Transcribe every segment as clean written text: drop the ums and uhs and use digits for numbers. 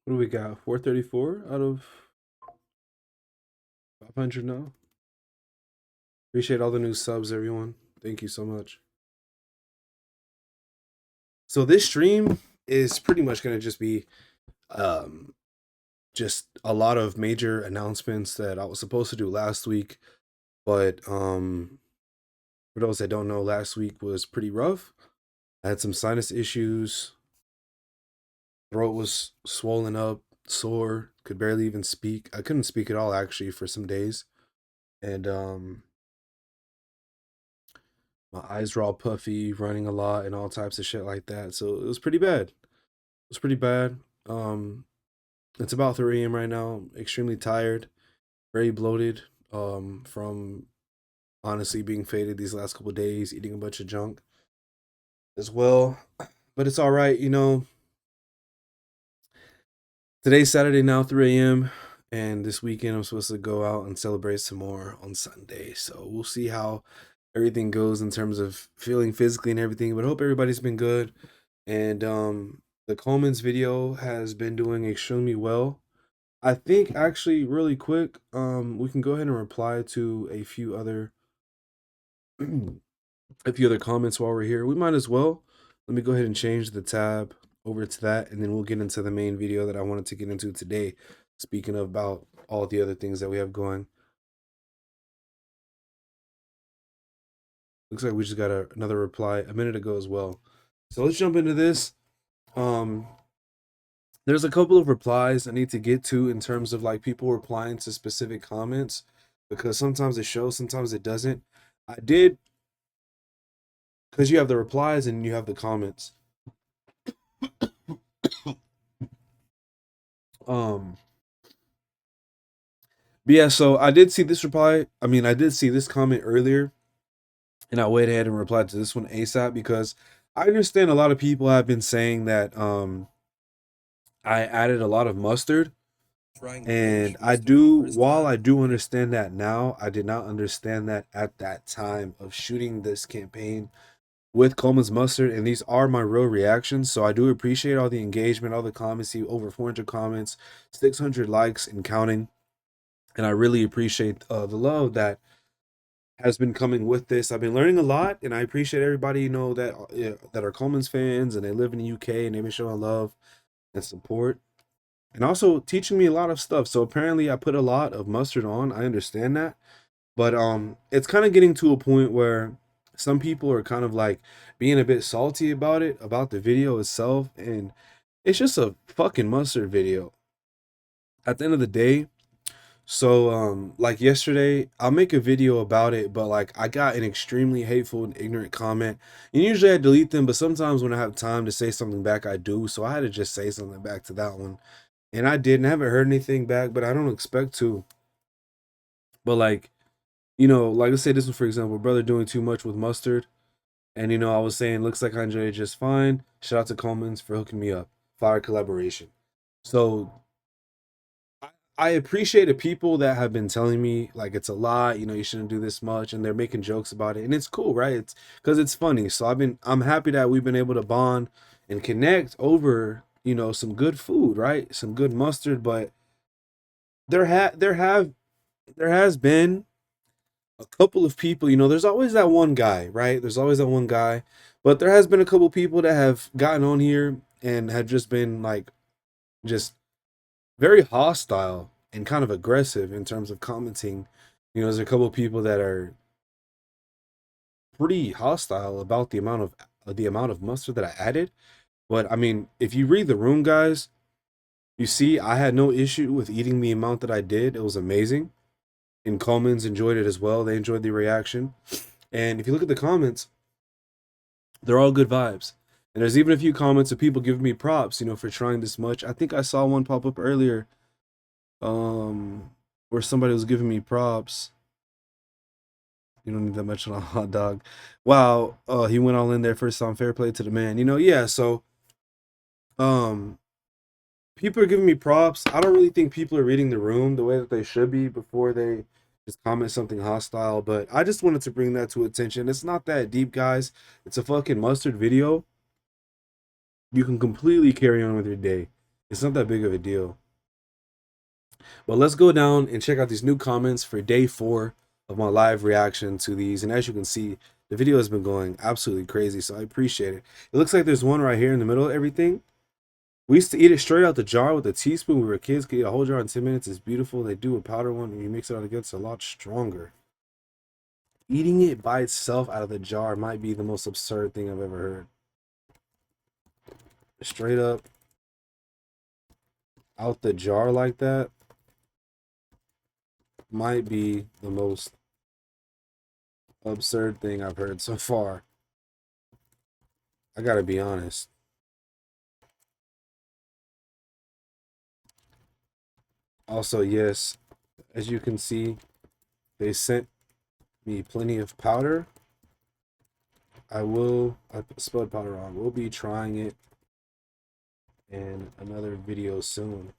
What do we got? 434 out of 500 now. Appreciate all the new subs, everyone. Thank you so much. So this stream is pretty much going to just be um just a lot of major announcements that I was supposed to do last week, but for those that don't know, last week was pretty rough. I had some sinus issues. Throat was swollen up, sore, could barely even speak. I couldn't speak at all actually for some days. And my eyes were all puffy, running a lot, and all types of shit like that. So it was pretty bad. It was pretty bad. Um, it's about 3 a.m. right now. Extremely tired, very bloated. From honestly being faded these last couple of days, eating a bunch of junk as well. But it's all right, you know. Today's Saturday now, 3 a.m. And this weekend I'm supposed to go out and celebrate some more on Sunday. So we'll see how everything goes in terms of feeling physically and everything. But I hope everybody's been good. And the Coleman's video has been doing extremely well. I think actually really quick, we can go ahead and reply to a few other comments while we're here. We might as well. Let me go ahead and change the tab over to that, and then we'll get into the main video that I wanted to get into today. Speaking of about all the other things that we have going. Looks like we just got another reply a minute ago as well. So let's jump into this. Um, there's a couple of replies I need to get to in terms of like people replying to specific comments because sometimes it shows, sometimes it doesn't. I did because you have the replies and you have the comments. Um, but yeah, so I did see this reply. I mean, I did see this comment earlier, and I went ahead and replied to this one ASAP because I understand a lot of people have been saying that I added a lot of mustard. And I do, while I do understand that now, I did not understand that at that time of shooting this campaign with Coleman's mustard. And these are my real reactions. So I do appreciate all the engagement, all the comments. See over 400 comments, 600 likes and counting. And I really appreciate the love that has been coming with this. I've been learning a lot, and I appreciate everybody that are Coleman's fans and they live in the UK and they've been showing love and support and also teaching me a lot of stuff. So apparently I put a lot of mustard on. I understand that. But it's kind of getting to a point where some people are kind of like being a bit salty about it, about the video itself, and it's just a fucking mustard video. At the end of the day, so like yesterday, I'll make a video about it, but like I got an extremely hateful and ignorant comment. And usually I delete them, but sometimes when I have time to say something back, I do. So I had to just say something back to that one. And I didn't. I haven't heard anything back, but I don't expect to. But like, you know, like let's say this one for example, brother doing too much with mustard. And you know, I was saying looks like I enjoyed it just fine. Shout out to Coleman's for hooking me up. Fire collaboration. So I appreciate the people that have been telling me like it's a lot, you know, you shouldn't do this much, and they're making jokes about it, and it's cool, right? It's because it's funny. So I'm happy that we've been able to bond and connect over, you know, some good food, right? Some good mustard, but there ha there have there has been a couple of people, you know, there's always that one guy, right? There's always that one guy, but there has been a couple people that have gotten on here and have just been like just very hostile and kind of aggressive in terms of commenting. You know, there's a couple of people that are pretty hostile about the amount of mustard that I added. But I mean, if you read the room, guys, you see I had no issue with eating the amount that I did. It was amazing. And Coleman's enjoyed it as well. They enjoyed the reaction. And if you look at the comments, they're all good vibes. And there's even a few comments of people giving me props, you know, for trying this much. I think I saw one pop up earlier, where somebody was giving me props. You don't need that much on a hot dog. Wow, he went all in there first time. Fair play to the man. You know, yeah. So, um, people are giving me props. I don't really think people are reading the room the way that they should be before they just comment something hostile. But I just wanted to bring that to attention. It's not that deep, guys. It's a fucking mustard video. You can completely carry on with your day. It's not that big of a deal. But let's go down and check out these new comments for day 4 of my live reaction to these. And as you can see, the video has been going absolutely crazy, so I appreciate it. It looks like there's one right here in the middle of everything. We used to eat it straight out the jar with a teaspoon. We were kids, could eat a whole jar in 10 minutes. It's beautiful. They do a powder one, and you mix it all together, it's a lot stronger. Eating it by itself out of the jar might be the most absurd thing I've ever heard. Straight up out the jar like that might be the most absurd thing I've heard so far. I gotta be honest. Also, yes, as you can see, they sent me plenty of powder. I spelled powder wrong. We'll be trying it in another video soon.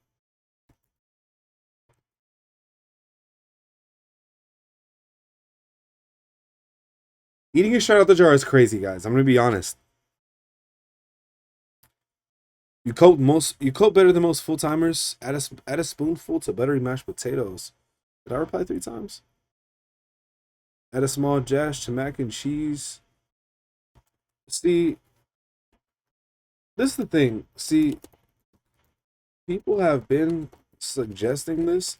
Eating it straight out the jar is crazy, guys. I'm gonna be honest. You coat better than most full timers. Add a spoonful to buttery mashed potatoes. Did I reply 3 times? Add a small dash to mac and cheese. See, this is the thing. See, people have been suggesting this.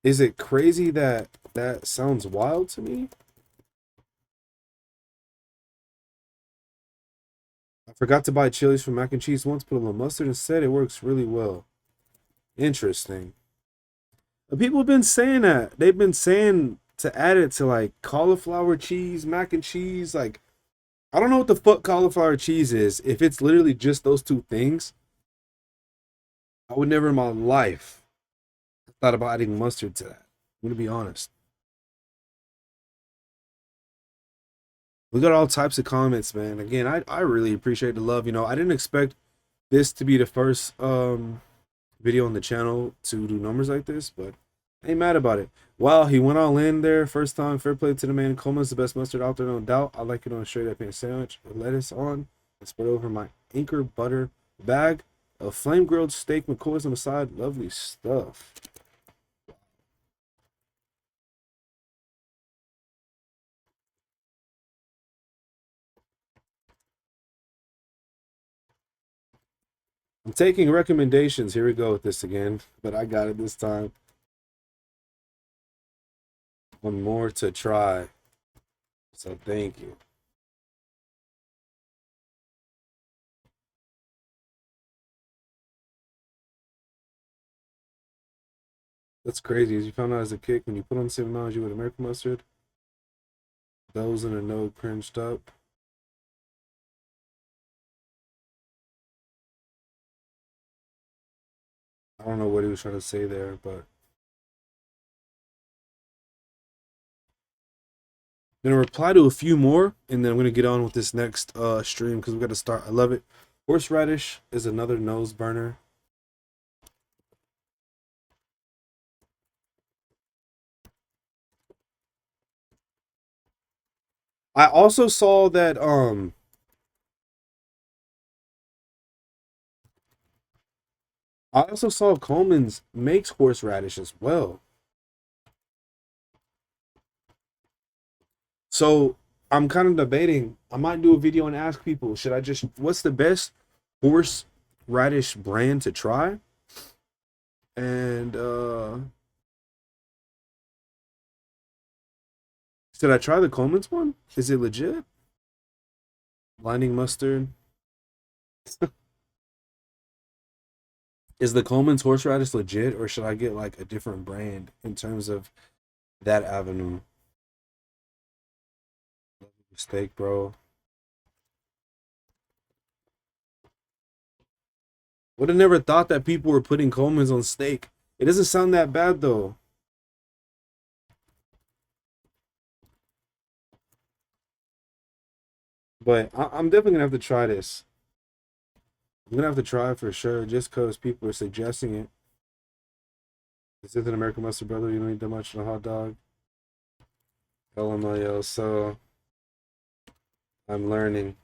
Is it crazy that that sounds wild to me? I forgot to buy chilies for mac and cheese once, put a little mustard instead. It works really well. Interesting. But people have been saying that. They've been saying to add it to like cauliflower cheese, mac and cheese. Like, I don't know what the fuck cauliflower cheese is. If it's literally just those 2 things, I would never in my life thought about adding mustard to that. I'm gonna be honest. We got all types of comments, man. Again, I really appreciate the love. You know, I didn't expect this to be the first video on the channel to do numbers like this, but I ain't mad about it. Wow, he went all in there. First time, fair play to the man. Coleman's the best mustard out there, no doubt. I like it on a straight up pan sandwich with lettuce on and spread over my anchor butter bag of flame grilled steak, McCoy's on the side. Lovely stuff. I'm taking recommendations. Here we go with this again, but I got it this time. One more to try. So thank you. That's crazy. As you found out as a kid, when you put on the same amount as you with American mustard, those in the know cringed up. I don't know what he was trying to say there, but I'm gonna reply to a few more, and then I'm gonna get on with this next stream because we got to start. I love it. Horseradish is another nose burner. I also saw that Coleman's makes horseradish as well. So I'm kind of debating. I might do a video and ask people, should I just, what's the best horseradish brand to try? And should I try the Coleman's one? Is it legit? Blinding mustard. Is the Coleman's horseradish legit, or should I get like a different brand in terms of that avenue? Mistake, bro. Would have never thought that people were putting Coleman's on steak. It doesn't sound that bad though. But I'm definitely gonna have to try this. I'm gonna have to try it for sure, just because people are suggesting it. This isn't American mustard, brother. You don't need that much in a hot dog. LMAO. So I'm learning.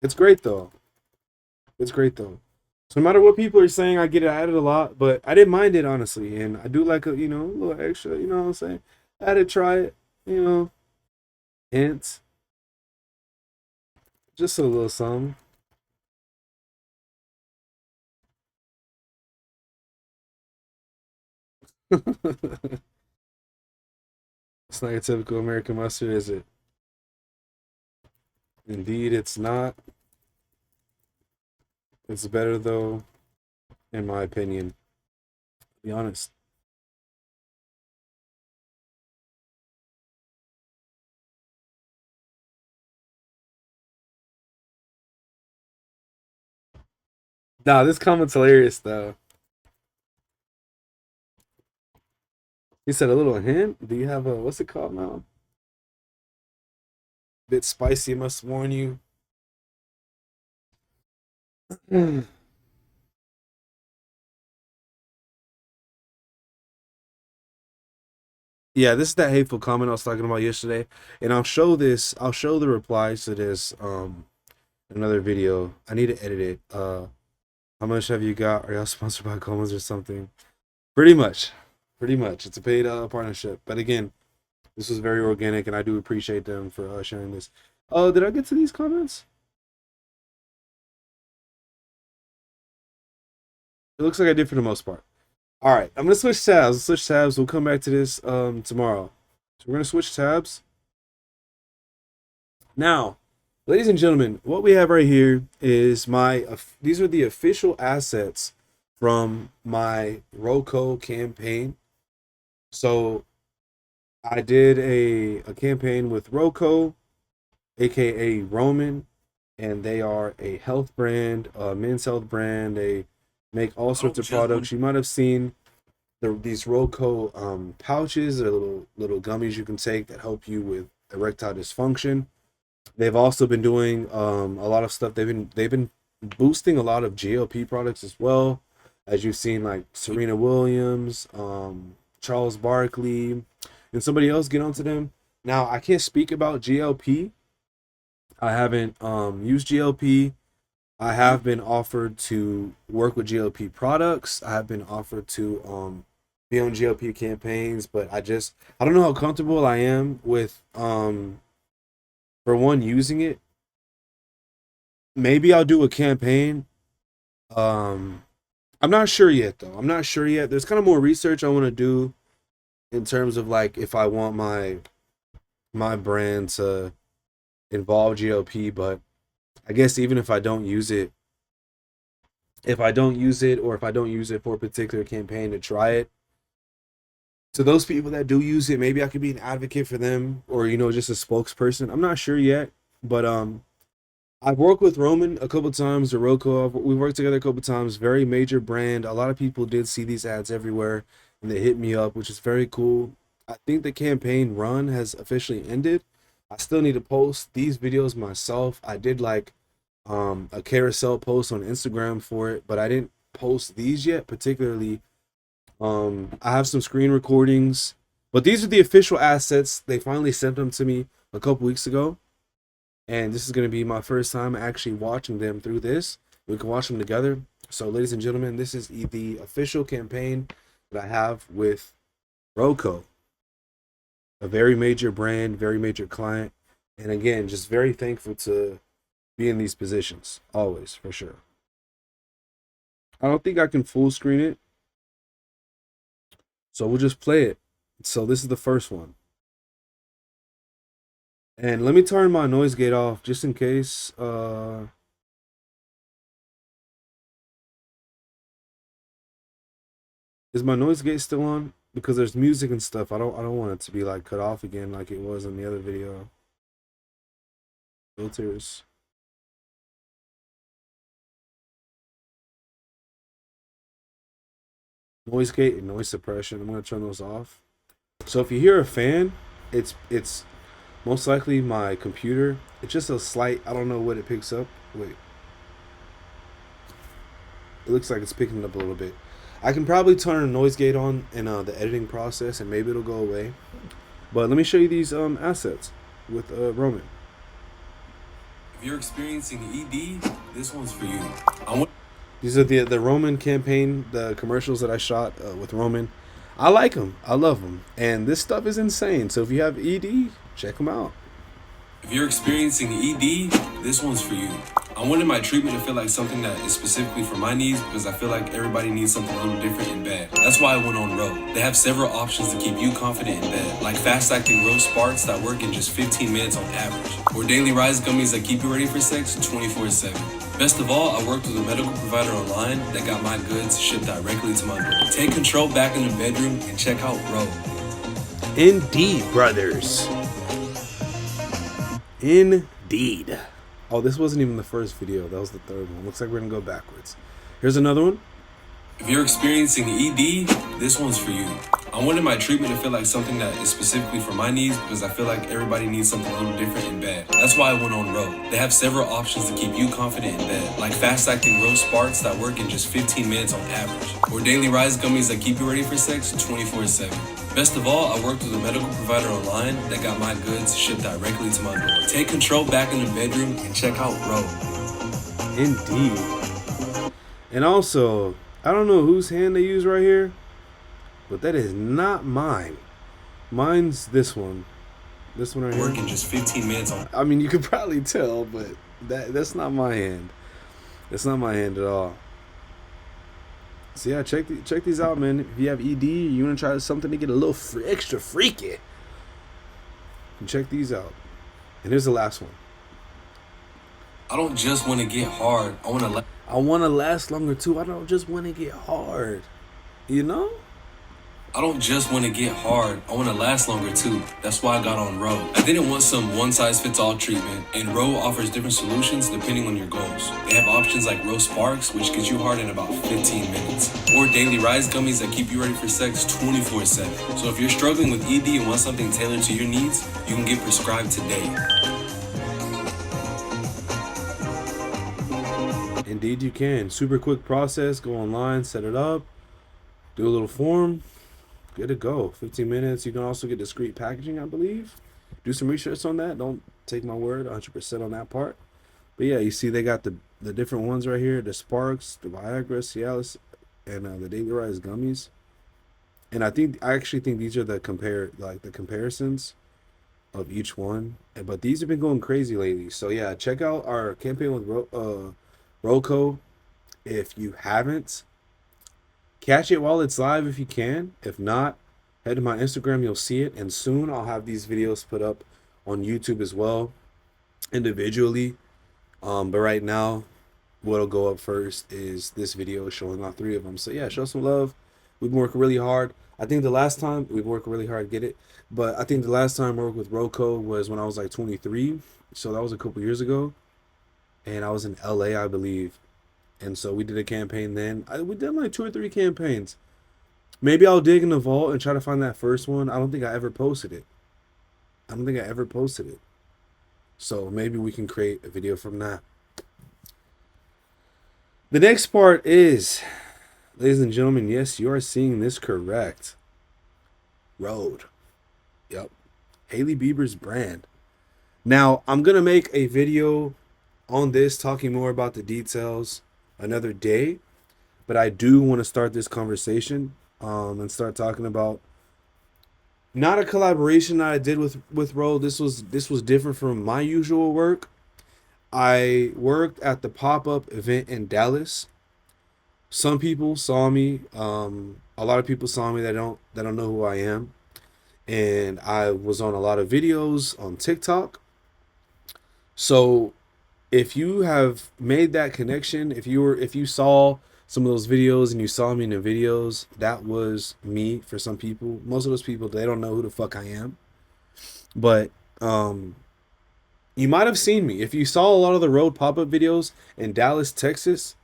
It's great though. It's great though. So no matter what people are saying, I get it. I added a lot, but I didn't mind it honestly, and I do like a a little extra. You know what I'm saying? I had to try it. You know, hints, just a little something. It's not your typical American mustard, is it? Indeed, it's not. It's better though, in my opinion. To be honest. Nah, this comment's hilarious though. He said a little hint. Do you have a what's it called now? Bit spicy, must warn you. Yeah, this is that hateful comment I was talking about yesterday, and I'll show this. I'll show the replies to this. Another video. I need to edit it. How much have you got? Are y'all sponsored by Coleman's or something? Pretty much, pretty much. It's a paid partnership. But again, this was very organic, and I do appreciate them for sharing this. Did I get to these comments? It looks like I did for the most part. All right, I'm gonna switch tabs. Switch tabs. We'll come back to this tomorrow. So we're gonna switch tabs. Now, ladies and gentlemen, what we have right here is these are the official assets from my Roco campaign. So I did a campaign with Roco, aka Roman, and they are a health brand, a men's health brand. They make all sorts of products. You might have seen these Roco pouches. They're little gummies you can take that help you with erectile dysfunction. They've also been doing a lot of stuff. They've been boosting a lot of GLP products as well, as you've seen like Serena Williams, Charles Barkley, and somebody else get onto them. Now I can't speak about GLP. I haven't used GLP. I have been offered to work with GLP products. I have been offered to be on GLP campaigns, but I don't know how comfortable I am with for one using it. Maybe I'll do a campaign. Um I'm not sure yet though. I'm not sure yet. There's kind of more research I want to do in terms of like if I want my brand to involve GLP, but I guess even if I don't use it, or if I don't use it for a particular campaign to try it, to those people that do use it, maybe I could be an advocate for them or just a spokesperson. I'm not sure yet, but I've worked with Roman a couple times, or Roko. We've worked together a couple times. Very major brand. A lot of people did see these ads everywhere, and they hit me up, which is very cool. I think the campaign run has officially ended. I still need to post these videos myself. I did like a carousel post on Instagram for it, but I didn't post these yet. Particularly, I have some screen recordings, but these are the official assets. They finally sent them to me a couple weeks ago, and this is going to be my first time actually watching them through this. We can watch them together. So, ladies and gentlemen, this is the official campaign that I have with Roco, a very major brand, very major client, and again, just very thankful to be in these positions, always, for sure. I don't think I can full screen it, so we'll just play it. So this is the first one. And let me turn my noise gate off just in case. Is my noise gate still on? Because there's music and stuff. I don't want it to be like cut off again like it was in the other video. Filters. Noise gate and noise suppression. I'm gonna turn those off. So if you hear a fan, it's most likely my computer. It's just a slight. I don't know what it picks up. Wait. It looks like it's picking it up a little bit. I can probably turn a noise gate on in the editing process, and maybe it'll go away. But let me show you these assets with Roman. you're experiencing ED, this one's for you. These are the Roman campaign, the commercials that I shot with Roman. I like them. I love them. And this stuff is insane. So if you have ED, check them out. If you're experiencing ED, this one's for you. I wanted my treatment to feel like something that is specifically for my needs because I feel like everybody needs something a little different in bed. That's why I went on Row. They have several options to keep you confident in bed, like fast-acting Row Sparks that work in just 15 minutes on average, or Daily Rise gummies that keep you ready for sex 24/7. Best of all, I worked with a medical provider online that got my goods shipped directly to my door. Take control back in the bedroom and check out Row. Indeed, brothers. Indeed. Oh, this wasn't even the first video. That was the third one. Looks like we're going to go backwards. Here's another one. If you're experiencing ED, this one's for you. I wanted my treatment to feel like something that is specifically for my needs because I feel like everybody needs something a little different in bed. That's why I went on Row. They have several options to keep you confident in bed, like fast-acting Row Sparks that work in just 15 minutes on average, or Daily Rise gummies that keep you ready for sex 24/7. Best of all, I worked with a medical provider online that got my goods shipped directly to my door. Take control back in the bedroom and check out Row. Indeed. And also, I don't know whose hand they use right here, but that is not mine. Mine's this one. This one right here. Working just 15 minutes on. I mean, you could probably tell, but that's not my hand. That's not my hand at all. So yeah, check these out, man. If you have ED, you want to try something to get a little extra freaky, and check these out. And here's the last one. I don't just want to get hard. I want to last longer too. I don't just want to get hard. You know? I don't just want to get hard. I want to last longer too. That's why I got on Row. I didn't want some one-size-fits-all treatment, and Row offers different solutions depending on your goals. They have options like Row Sparks, which gets you hard in about 15 minutes, or Daily Rise gummies that keep you ready for sex 24/7. So if you're struggling with ED and want something tailored to your needs, you can get prescribed today. Indeed you can. Super quick process. Go online, set it up, do a little form. Good to go. 15 minutes. You can also get discreet packaging, I believe. Do some research on that. Don't take my word 100% on that part. But yeah, you see they got the different ones right here. The Sparks, the Viagra, Cialis, and the Daily Rise gummies. And I actually think these are the comparisons of each one. But these have been going crazy lately. So yeah, check out our campaign with Roco if you haven't. Catch it while it's live if you can. If not, head to my Instagram, you'll see it. And soon I'll have these videos put up on YouTube as well, individually. But right now, what'll go up first is this video showing all three of them. So yeah, show some love. We've been working really hard. I think the last time we worked really hard to get it. But I think the last time I worked with Roco was when I was like 23. So that was a couple years ago. And I was in LA, I believe. And so we did a campaign then. We did like 2 or 3 campaigns. Maybe I'll dig in the vault and try to find that first one. I don't think I ever posted it. So maybe we can create a video from that. The next part is, ladies and gentlemen, yes, you are seeing this correct. Rode. Yep. Hailey Bieber's brand. Now, I'm going to make a video on this talking more about the details another day, but I do want to start this conversation and start talking about not a collaboration that I did with Rode. This was different from my usual work. I worked at the pop-up event in Dallas. Some people saw me. A lot of people saw me that don't know who I am, and I was on a lot of videos on TikTok. So if you have made that connection, if you saw some of those videos and you saw me in the videos, that was me for some people. Most of those people, they don't know who the fuck I am. But you might have seen me. If you saw a lot of the Rode pop-up videos in Dallas, Texas,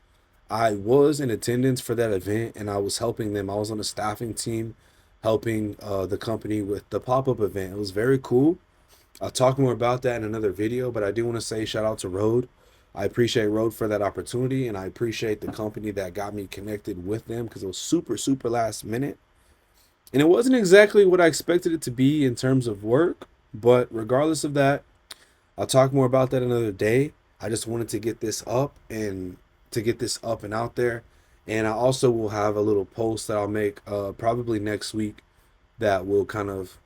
I was in attendance for that event and I was helping them. I was on a staffing team helping the company with the pop-up event. It was very cool. I'll talk more about that in another video, but I do want to say shout out to Rode. I appreciate Rode for that opportunity, and I appreciate the company that got me connected with them because it was super, super last minute. And it wasn't exactly what I expected it to be in terms of work, but regardless of that, I'll talk more about that another day. I just wanted to get this up and out there. And I also will have a little post that I'll make probably next week that will kind of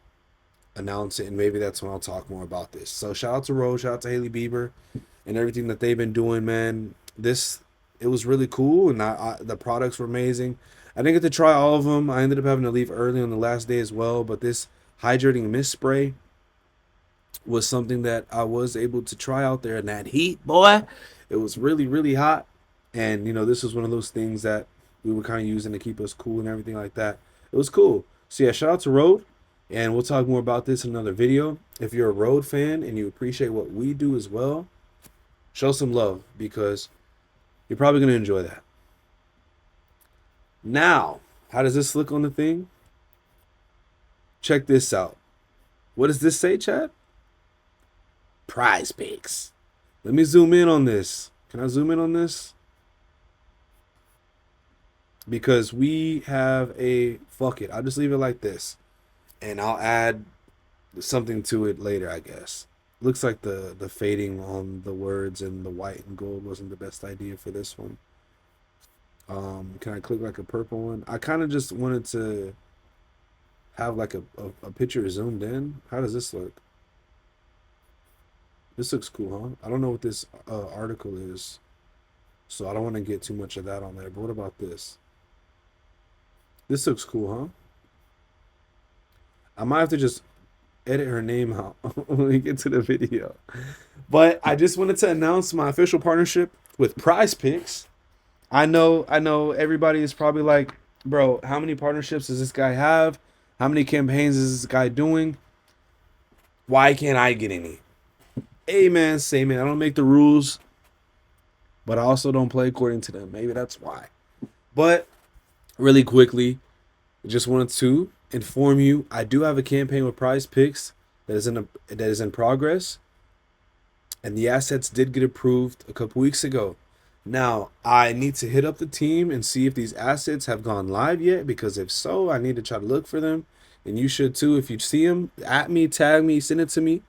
announce it, and maybe that's when I'll talk more about this. So shout out to Rose, shout out to Haley Bieber, and everything that they've been doing, man. It was really cool, and the products were amazing. I didn't get to try all of them. I ended up having to leave early on the last day as well. But this hydrating mist spray was something that I was able to try out there in that heat, boy. It was really, really hot, and this was one of those things that we were kind of using to keep us cool and everything like that. It was cool. So yeah, shout out to Rode, and we'll talk more about this in another video. If you're a Rode fan and you appreciate what we do as well, show some love because you're probably going to enjoy that. Now, how does this look on the thing? Check this out. What does this say, Chad? Prize Picks. Let me zoom in on this. Can I zoom in on this? Because we have a... Fuck it. I'll just leave it like this. And I'll add something to it later, I guess. Looks like the fading on the words and the white and gold wasn't the best idea for this one. Can I click like a purple one? I kind of just wanted to have like a picture zoomed in. How does this look? This looks cool, huh? I don't know what this article is, so I don't want to get too much of that on there. But what about this? This looks cool, huh? I might have to just edit her name out when we get to the video. But I just wanted to announce my official partnership with Prize Picks. I know everybody is probably like, bro, how many partnerships does this guy have? How many campaigns is this guy doing? Why can't I get any? Hey man, say man, I don't make the rules, but I also don't play according to them. Maybe that's why. But really quickly, I just wanted to inform you, I do have a campaign with Prize Picks that is in progress, and the assets did get approved a couple weeks ago. Now, I need to hit up the team and see if these assets have gone live yet, because if so, I need to try to look for them. And you should too. If you see them, at me, tag me, send it to me,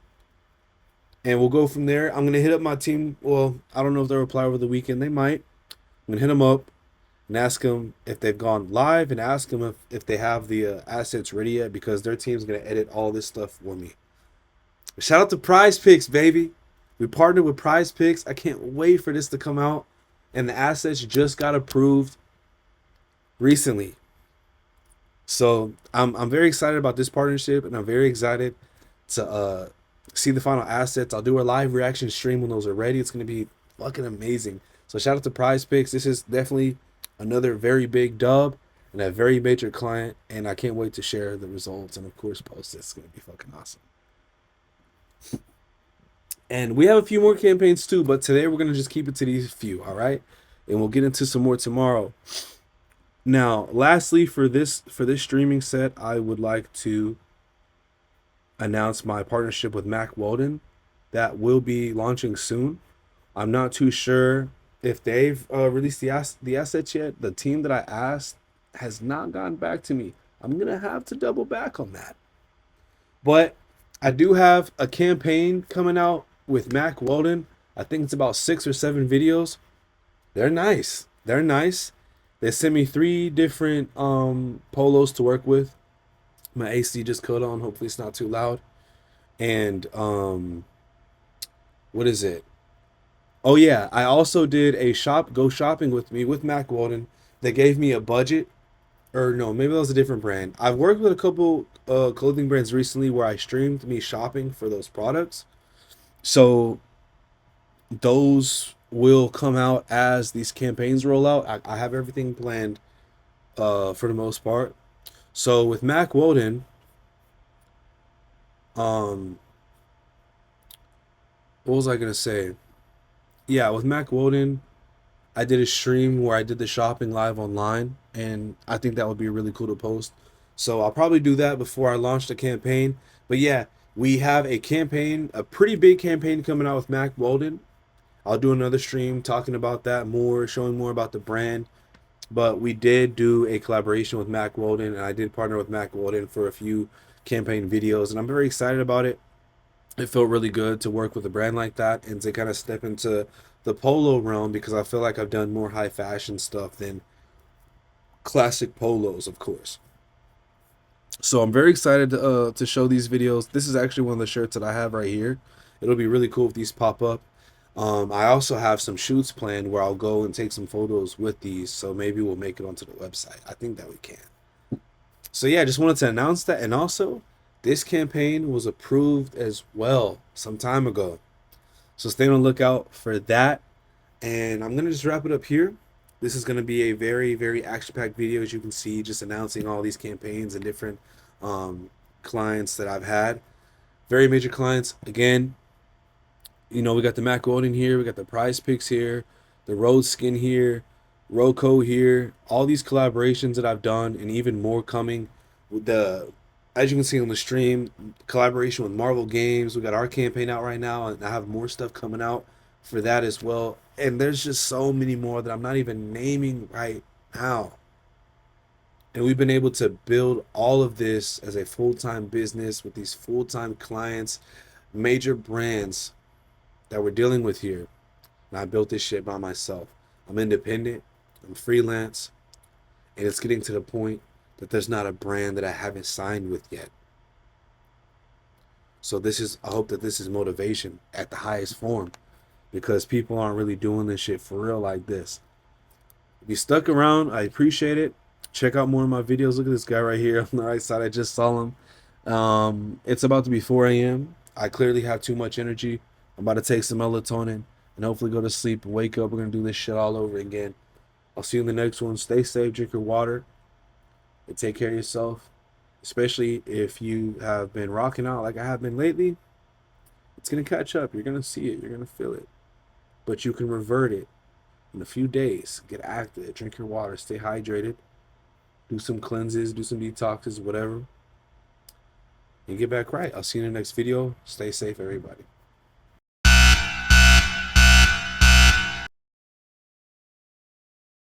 and we'll go from there. I'm going to hit up my team. Well, I don't know if they'll reply over the weekend. They might. I'm going to hit them up and ask them if they've gone live, and ask them if they have the assets ready yet, because their team's going to edit all this stuff for me. Shout out to Prize Picks, baby. We partnered with Prize Picks. I can't wait for this to come out. And the assets just got approved recently. So I'm very excited about this partnership, and I'm very excited to see the final assets. I'll do a live reaction stream when those are ready. It's going to be fucking amazing. So shout out to Prize Picks. This is definitely another very big dub and a very major client, and I can't wait to share the results and of course post it. It's going to be fucking awesome. And we have a few more campaigns too, but today we're going to just keep it to these few, all right? And we'll get into some more tomorrow. Now, lastly, for this streaming set, I would like to announce my partnership with Mack Weldon. That will be launching soon. I'm not too sure if they've released the assets yet. The team that I asked has not gotten back to me. I'm going to have to double back on that. But I do have a campaign coming out with Mack Weldon. I think it's about 6 or 7 videos. They're nice. They sent me 3 different polos to work with. My AC just cut on. Hopefully it's not too loud. And what is it? Oh yeah, I also did a go shopping with me with Mack Weldon. They gave me a budget. Or no, maybe that was a different brand. I've worked with a couple clothing brands recently where I streamed me shopping for those products. So those will come out as these campaigns roll out. I have everything planned for the most part. So with Mack Weldon, what was I gonna say? Yeah, with Mack Weldon, I did a stream where I did the shopping live online, and I think that would be really cool to post. So I'll probably do that before I launch the campaign. But yeah, we have a campaign, a pretty big campaign coming out with Mack Weldon. I'll do another stream talking about that more, showing more about the brand. But we did do a collaboration with Mack Weldon, and I did partner with Mack Weldon for a few campaign videos, and I'm very excited about it. It felt really good to work with a brand like that and to kind of step into the polo realm, because I feel like I've done more high fashion stuff than classic polos, of course. So I'm very excited to show these videos. This is actually one of the shirts that I have right here. It'll be really cool if these pop up. I also have some shoots planned where I'll go and take some photos with these. So maybe we'll make it onto the website. I think that we can. So yeah, I just wanted to announce that. And also, this campaign was approved as well some time ago. So stay on the lookout for that. And I'm gonna just wrap it up here. This is gonna be a very, very action-packed video, as you can see, just announcing all these campaigns and different um, clients that I've had. Very major clients. Again, we got the Matt Golden here, we got the Prize Picks here, the Road Skin here, Roco here. All these collaborations that I've done, and even more coming. With the, as you can see on the stream, collaboration with Marvel Games. We got our campaign out right now, and I have more stuff coming out for that as well. And there's just so many more that I'm not even naming right now. And we've been able to build all of this as a full-time business with these full-time clients, major brands that we're dealing with here. And I built this shit by myself. I'm independent, I'm freelance, and it's getting to the point that there's not a brand that I haven't signed with yet. So I hope that this is motivation at the highest form, because people aren't really doing this shit for real like this. If you stuck around, I appreciate it. Check out more of my videos. Look at this guy right here on the right side. I just saw him. It's about to be 4 a.m. I clearly have too much energy. I'm about to take some melatonin and hopefully go to sleep and wake up. We're going to do this shit all over again. I'll see you in the next one. Stay safe, drink your water, and take care of yourself. Especially if you have been rocking out like I have been lately, it's going to catch up. You're going to see it. You're going to feel it. But you can revert it in a few days. Get active, drink your water, stay hydrated, do some cleanses, do some detoxes, whatever, and get back right. I'll see you in the next video. Stay safe, everybody.